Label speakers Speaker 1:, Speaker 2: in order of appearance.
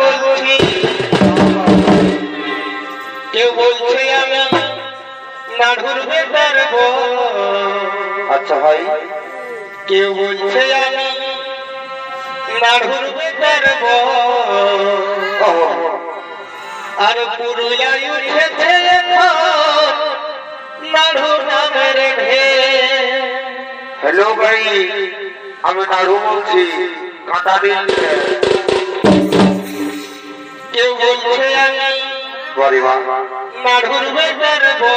Speaker 1: বলছি কেউ বলছে আমি নাড়ুর বেতার গো।
Speaker 2: আচ্ছা ভাই,
Speaker 1: কেউ বলছে আমি নাড়ুর বেতার গো। আর পুরুলিয়ায় উঠেছে নাড়ু নামের ঢেউ।
Speaker 2: হ্যালো ভাই, আমি নাড়ু বলছি, কাঁটা দিন।
Speaker 1: কেউ বলছে আমি
Speaker 2: বাড়ি মা
Speaker 1: নাড়ুর বেতার গো।